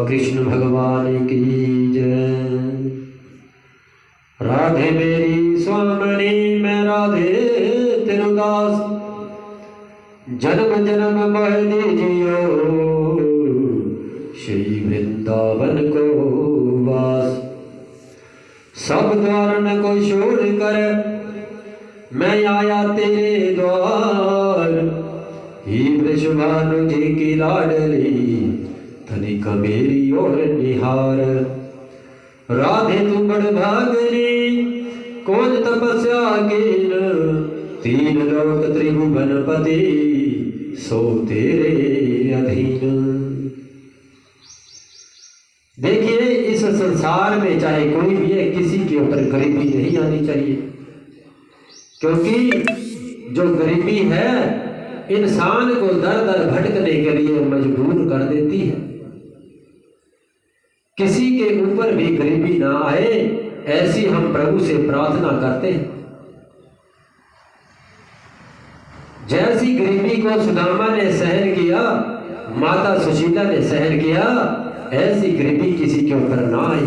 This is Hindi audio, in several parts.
कृष्ण भगवान की जय। राधे मेरी स्वामिनी मैं राधे तिरुदास, जन्म जन्म मह दीजियो श्री वृंदावन को वास। सब द्वार न को शोर कर मैं आया तेरे द्वार, ही वृषभानु जी की लाडली तनिक मेरी ओर निहार। राधे तू बड़ भागनी कौन तपस्या कीन, तीन लोक त्रिभुवन पति सो तेरे अधीन। देखिए इस संसार में चाहे कोई भी है, किसी के ऊपर गरीबी नहीं आनी चाहिए, क्योंकि जो गरीबी है इंसान को दर दर भटकने के लिए मजबूर कर देती है। किसी के ऊपर भी गरीबी ना आए ऐसी हम प्रभु से प्रार्थना करते हैं। जैसी गरीबी को सुदामा ने सहन किया, माता सुशीला ने सहन किया, ऐसी गरीबी किसी के ऊपर ना आए।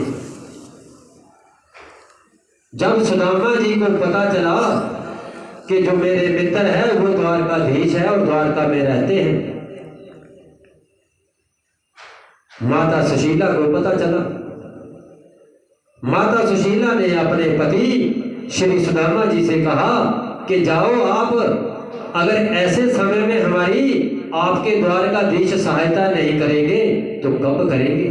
जब सुदामा जी को पता चला कि जो मेरे मित्र है वो द्वारकाधीश है और द्वारका में रहते हैं, माता सुशीला को पता चला। माता सुशीला ने अपने पति श्री सुदामा जी से कहा कि जाओ आप, अगर ऐसे समय में हमारी आपके द्वारकाधीश सहायता नहीं करेंगे तो कब करेंगे,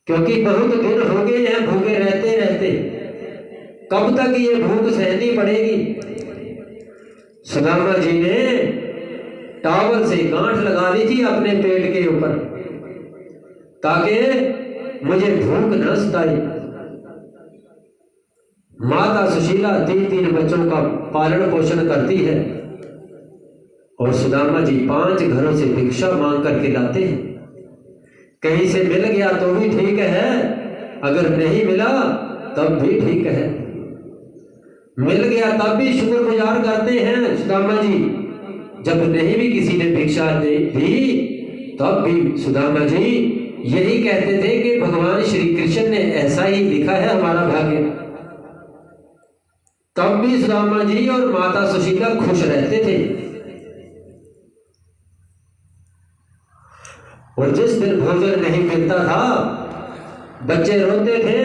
क्योंकि बहुत दिन हो गए हैं भूखे रहते रहते, कब तक ये भूख सहनी पड़ेगी। सुदामा जी ने टावल से गांठ लगा दी थी अपने पेट के ऊपर ताकि मुझे भूख न सताए। माता सुशीला 3 बच्चों का पालन पोषण करती है और सुदामा जी 5 घरों से भिक्षा मांग करके लाते हैं। कहीं से मिल गया तो भी ठीक है, अगर नहीं मिला तब भी ठीक है, मिल गया तब भी शुक्रगुजार करते हैं सुदामा जी। जब नहीं भी किसी ने भिक्षा दी तब भी सुदामा जी यही कहते थे कि भगवान श्री कृष्ण ने ऐसा ही लिखा है हमारा भाग्य। तब भी सुदामा जी और माता सुशीला खुश रहते थे। और जिस दिन भोजन नहीं मिलता था बच्चे रोते थे,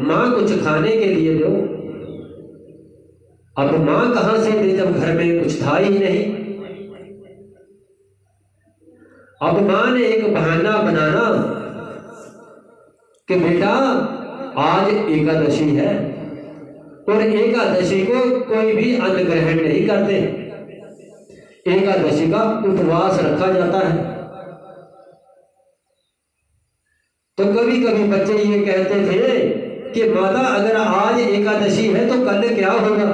मां कुछ खाने के लिए दो। अब मां कहां से दे जब घर में कुछ था ही नहीं। अब मां ने एक बहाना बनाना कि बेटा आज एकादशी है और एकादशी को कोई भी अन्न ग्रहण नहीं करते, एकादशी का उपवास रखा जाता है। तो कभी कभी बच्चे ये कहते थे कि माता अगर आज एकादशी है तो कल क्या होगा।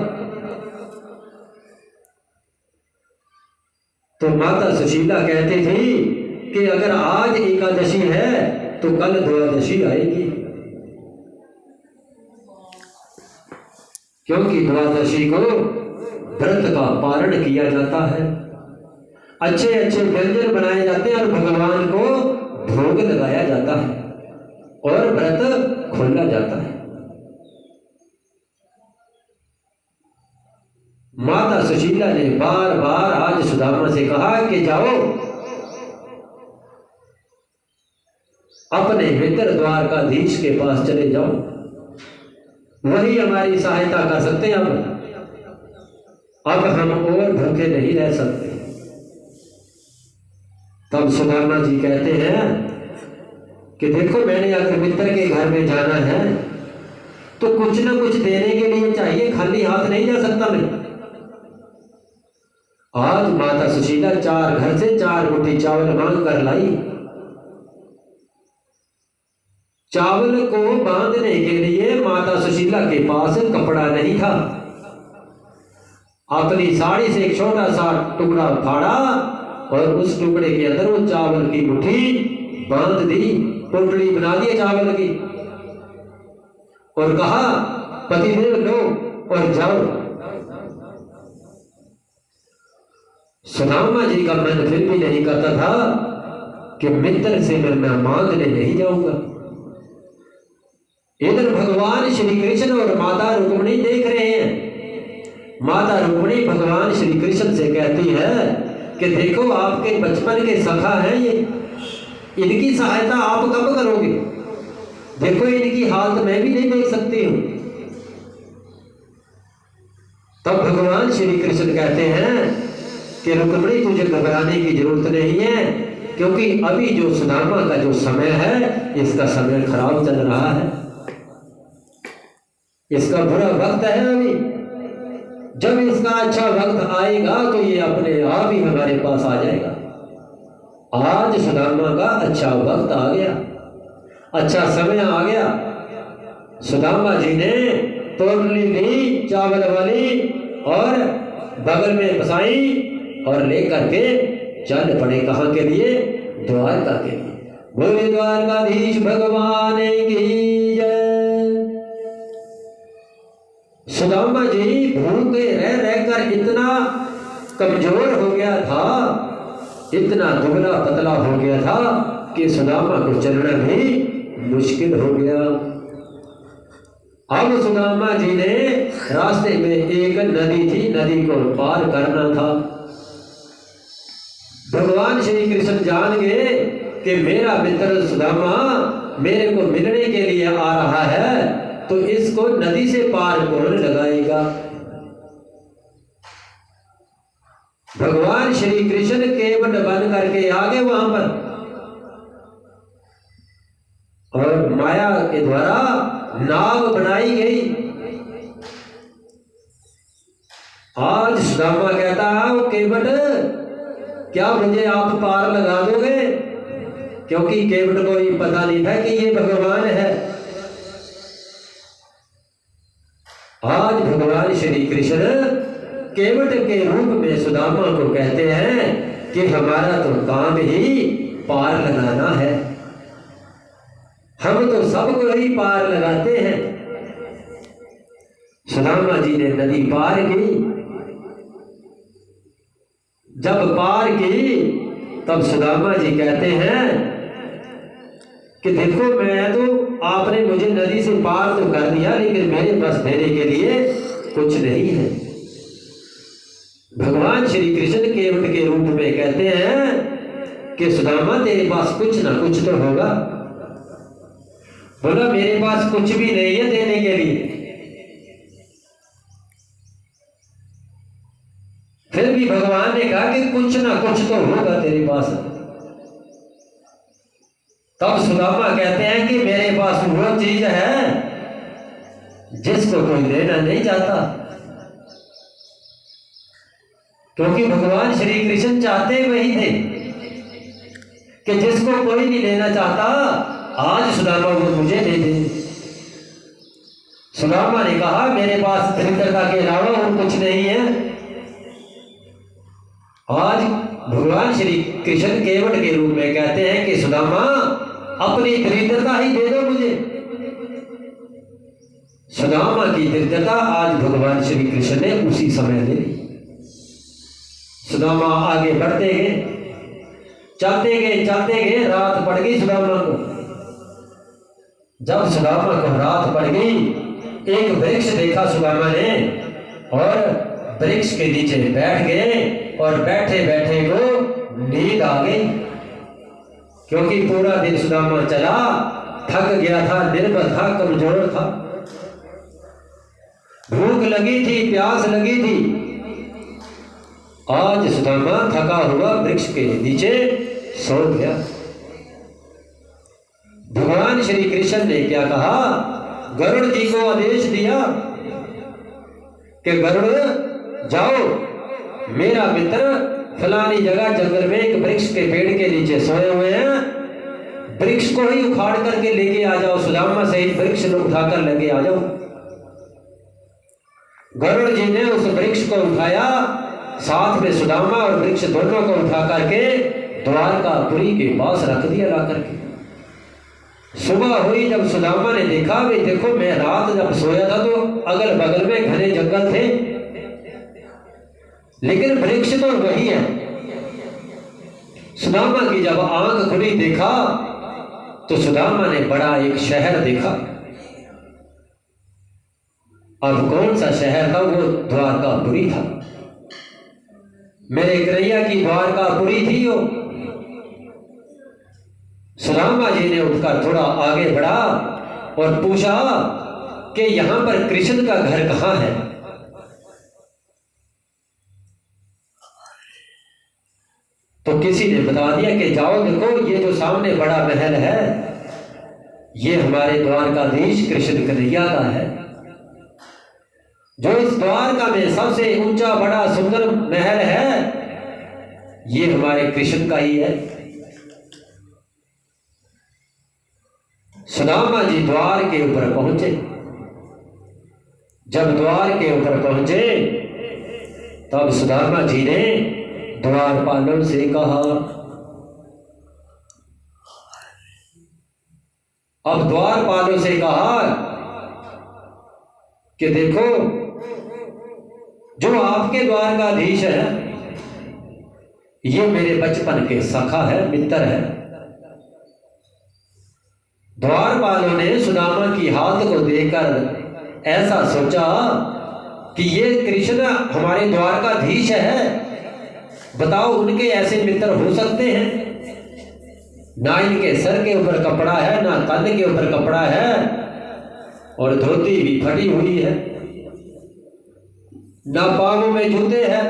तो माता सुशीला कहती थी कि अगर आज एकादशी है तो कल द्वादशी आएगी, क्योंकि द्वादशी को व्रत का पारण किया जाता है, अच्छे अच्छे व्यंजन बनाए जाते हैं और भगवान को भोग लगाया जाता है और व्रत खोला जाता है। माता सुशीला ने बार बार आज सुदामा से कहा कि जाओ अपने मित्र द्वारकाधीश के पास चले जाओ, वही हमारी सहायता कर सकते हैं। अब हम और भूखे नहीं रह सकते। तब सुदामा जी कहते हैं कि देखो मैंने अगर मित्र के घर में जाना है तो कुछ ना कुछ देने के लिए चाहिए, खाली हाथ नहीं जा सकता मैं। आज माता सुशीला 4 घर से 4 मुट्ठी चावल मांग कर लाई। चावल को बांधने के लिए माता सुशीला के पास कपड़ा नहीं था। अपनी साड़ी से एक छोटा सा टुकड़ा फाड़ा और उस टुकड़े के अंदर वो चावल की मुट्ठी बांध दी, पोटली बना दी चावल की और कहा पतिदेव लो और जाओ। सुदामा जी का मन फिर भी नहीं करता था कि मित्र से मैं मांगने नहीं जाऊंगा। इधर भगवान श्री कृष्ण और माता रुक्मिणी देख रहे हैं। माता रुक्मिणी भगवान श्री कृष्ण से कहती है कि देखो आपके बचपन के सखा हैं ये, इनकी सहायता आप कब करोगे? देखो इनकी हालत मैं भी नहीं देख सकती हूं। तब भगवान श्री कृष्ण कहते हैं कि रुक्मिणी तुझे घबराने की जरूरत नहीं है, क्योंकि अभी जो सुदामा का जो समय है इसका समय खराब चल रहा है, इसका बुरा वक्त है अभी। जब इसका अच्छा वक्त आएगा तो ये अपने आप ही हमारे पास आ जाएगा। आज सुदामा का अच्छा वक्त आ गया, अच्छा समय आ गया। सुदामा जी ने तोरली ली चावल वाली और बगल में बसाई और लेकर के चल पड़े। कहाँ के लिए? द्वारका के लिए। बोले द्वारकाधीश भगवान की जय। सुदामा जी भूखे रह रहकर इतना कमजोर हो गया था, इतना दुबला पतला हो गया था कि सुदामा को चलना भी मुश्किल हो गया। अब सुदामा जी ने रास्ते में एक नदी थी, नदी को पार करना था। भगवान श्री कृष्ण जान गए कि मेरा मित्र सुदामा मेरे को मिलने के लिए आ रहा है, तो इसको नदी से पार कौन लगाएगा। भगवान श्री कृष्ण केवट बन करके आ गए वहां पर, और माया के द्वारा नाव बनाई गई। आज सुदामा कहता है केवट क्या मुझे आप पार लगा दोगे? क्योंकि केवट को ये पता नहीं था कि ये भगवान है। आज भगवान श्री कृष्ण केवट के रूप में सुदामा को कहते हैं कि हमारा तो काम ही पार लगाना है, हम तो सबको ही पार लगाते हैं। सुदामा जी ने नदी पार की। जब पार की तब सुदामा जी कहते हैं कि देखो मैं तो, आपने मुझे नदी से पार तो कर दिया, लेकिन मेरे पास देने के लिए कुछ नहीं है। भगवान श्री कृष्ण केवट के रूप में कहते हैं कि सुदामा तेरे पास कुछ ना कुछ तो होगा। बोला मेरे पास कुछ भी नहीं है देने के लिए। फिर भी भगवान ने कहा कि कुछ ना कुछ तो होगा तेरे पास। तब सुदामा कहते हैं कि मेरे पास वो चीज है जिसको कोई लेना नहीं चाहता, क्योंकि भगवान श्री कृष्ण चाहते वही थे कि जिसको कोई नहीं लेना चाहता, आज सुदामा वो मुझे दे दे। सुदामा ने कहा मेरे पास दरिद्रता के अलावा और कुछ नहीं है। आज भगवान श्री कृष्ण केवट के रूप में कहते हैं कि सुदामा अपनी दरिद्रता ही दे दो मुझे। सुदामा की दरिद्रता आज भगवान श्री कृष्ण ने उसी समय दे दी। सुदामा आगे बढ़ते गए, चलते गए, रात पड़ गई सुदामा को। जब सुदामा को रात पड़ गई, एक वृक्ष देखा सुदामा ने और वृक्ष के नीचे बैठ गए, और बैठे बैठे को नींद आ गई, क्योंकि पूरा दिन सुदामा चला, थक गया था, निर्बल था, कमजोर था, भूख लगी थी, प्यास लगी थी। आज सुदामा थका हुआ वृक्ष के नीचे सो गया। भगवान श्री कृष्ण ने क्या कहा? गरुड़ जी को आदेश दिया कि गरुड़ जाओ, मेरा मित्र फलानी जगह जंगल में एक वृक्ष के पेड़ के नीचे सोए हुए हैं, वृक्ष को ही उखाड़ करके लेके आ जाओ, सुदामा सहित वृक्ष को उठाकर लेके आ जाओ। गरुड़ जी ने उस वृक्ष को उठाया, साथ में सुदामा और वृक्ष दोनों को उठा करके द्वारकापुरी के पास रख दिया ला करके। सुबह हुई, जब सुदामा ने देखा, भाई देखो मैं रात जब सोया था तो अगल बगल में घने जंगल थे, लेकिन वृक्ष तो वही है। सुदामा की जब आंख खुली देखा तो सुदामा ने बड़ा एक शहर देखा। अब कौन सा शहर था? वो द्वारकापुरी था। मेरे कन्हैया की द्वारकापुरी थी वो। सुदामा जी ने उठकर थोड़ा आगे बढ़ा और पूछा कि यहां पर कृष्ण का घर कहां है? तो किसी ने बता दिया कि जाओ देखो, ये जो सामने बड़ा महल है ये हमारे द्वारकाधीश कृष्ण कन्हैया का है। जो इस द्वारका में सबसे ऊंचा बड़ा सुंदर महल है ये हमारे कृष्ण का ही है। सुदामा जी द्वार के ऊपर पहुंचे। जब द्वार के ऊपर पहुंचे तब सुदामा जी ने द्वारपालों से कहा। अब द्वारपालों से कहा कि देखो, जो आपके द्वारकाधीश है ये मेरे बचपन के सखा है, मित्र है। द्वारपालों ने सुदामा की हालत को देखकर ऐसा सोचा कि ये कृष्ण हमारे द्वारकाधीश है, बताओ उनके ऐसे मित्र हो सकते हैं? ना इनके सर के ऊपर कपड़ा है, ना तन के ऊपर कपड़ा है, और धोती भी फटी हुई है, ना पांवों में जूते हैं।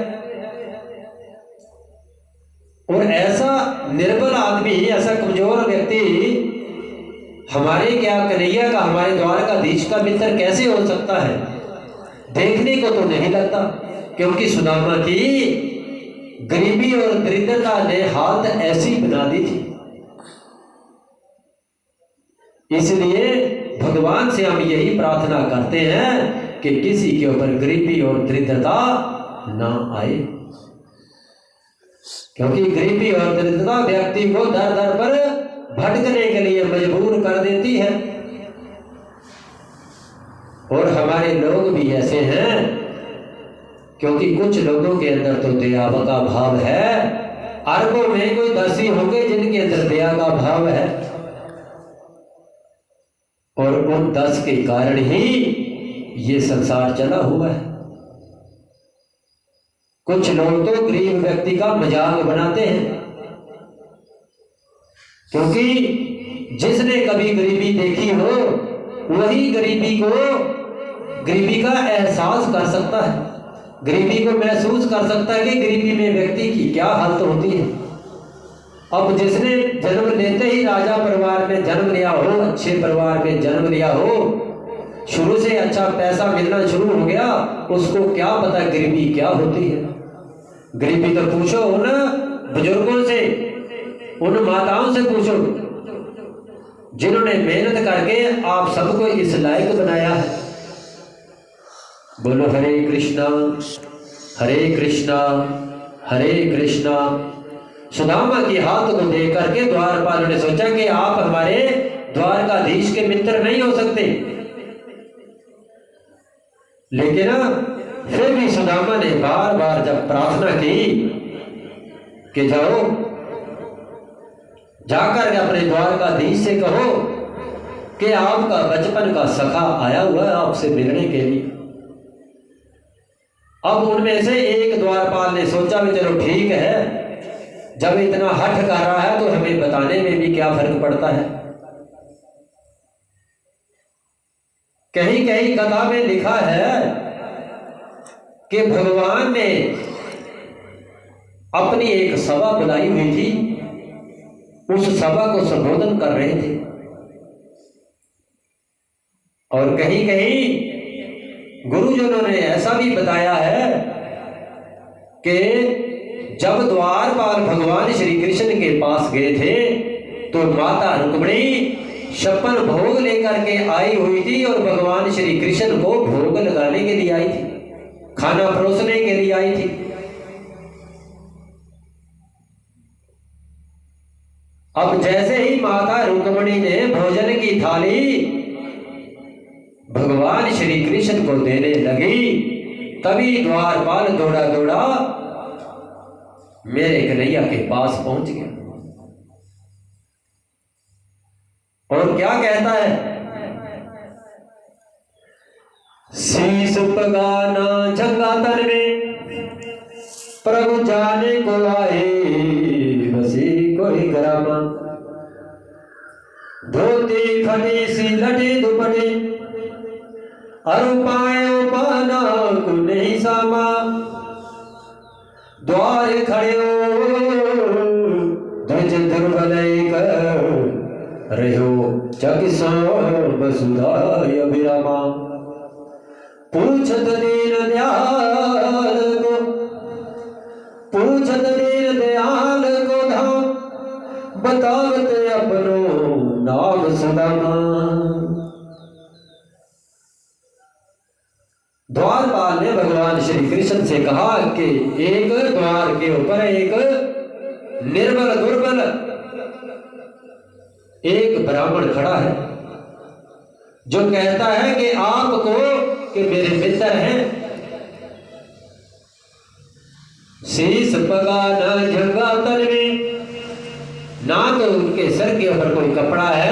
और ऐसा निर्बल आदमी, ऐसा कमजोर व्यक्ति हमारे क्या कन्हैया का, हमारे द्वारकाधीश का मित्र कैसे हो सकता है? देखने को तो नहीं लगता, क्योंकि सुदामा की गरीबी और दरिद्रता ने हालत ऐसी बना दी थी। इसलिए भगवान से हम यही प्रार्थना करते हैं कि किसी के ऊपर गरीबी और दरिद्रता ना आए, क्योंकि गरीबी और दरिद्रता व्यक्ति को दर दर पर भटकने के लिए मजबूर कर देती है। और हमारे लोग भी ऐसे हैं, क्योंकि कुछ लोगों के अंदर तो दया का भाव है। अरबों में कोई 10 ही होंगे जिनके अंदर दया का भाव है, और उन 10 के कारण ही ये संसार चला हुआ है। कुछ लोग तो गरीब व्यक्ति का मजाक बनाते हैं, क्योंकि जिसने कभी गरीबी देखी हो वही गरीबी का एहसास कर सकता है, गरीबी को महसूस कर सकता है कि गरीबी में व्यक्ति की क्या हालत होती है। अब जिसने जन्म लेते ही राजा परिवार में जन्म लिया हो, अच्छे परिवार में जन्म लिया हो, शुरू से अच्छा पैसा मिलना शुरू हो गया, उसको क्या पता गरीबी क्या होती है। गरीबी तो पूछो उन बुजुर्गों से, उन माताओं से पूछो जिन्होंने मेहनत करके आप सबको इस लायक बनाया है। बोलो हरे कृष्णा हरे कृष्णा हरे कृष्णा। सुदामा की हालत को देख करके द्वारपाल ने सोचा कि आप हमारे द्वारकाधीश के मित्र नहीं हो सकते, लेकिन फिर भी सुदामा ने बार बार जब प्रार्थना की कि जाओ जाकर के अपने द्वारकाधीश से कहो कि आपका बचपन का सखा आया हुआ है आपसे मिलने के लिए। अब उनमें से एक द्वारपाल ने सोचा भी चलो ठीक है, जब इतना हठ कर रहा है तो हमें बताने में भी क्या फर्क पड़ता है। कहीं कहीं कथा में लिखा है कि भगवान ने अपनी एक सभा बुलाई हुई थी, उस सभा को संबोधन कर रहे थे, और कहीं कहीं गुरुजनों ने ऐसा भी बताया है कि जब द्वारपाल भगवान श्री कृष्ण के पास गए थे तो माता रुक्मिणी 56 भोग लेकर के आई हुई थी, और भगवान श्री कृष्ण को भोग लगाने के लिए आई थी, खाना परोसने के लिए आई थी। अब जैसे ही माता रुक्मिणी ने भोजन की थाली भगवान श्री कृष्ण को देने लगी, तभी द्वारपाल दौड़ा दौड़ा मेरे कन्हैया के पास पहुंच गया। और क्या कहता है, शीश पगाना झंगा तन में प्रभु जाने को आए, बसी कोई गरामा। धोती फटी सी लटी दुपटी अरु पायो पाना को नहीं सामा। द्वार खड़े ध्वज दुर्बल रहो जग सो वसुधाय विरामा। पूछत दीन दयाल को, पूछत दीन दयाल को धाम, बतावत अपनो नाम सुदामा। द्वारपाल ने भगवान श्री कृष्ण से कहा कि एक द्वार के ऊपर एक निर्बल दुर्बल एक ब्राह्मण खड़ा है, जो कहता है कि आपको कि मेरे मित्र हैं, शीश पगा न झंगा तन में, ना तो उनके सर के ऊपर कोई कपड़ा है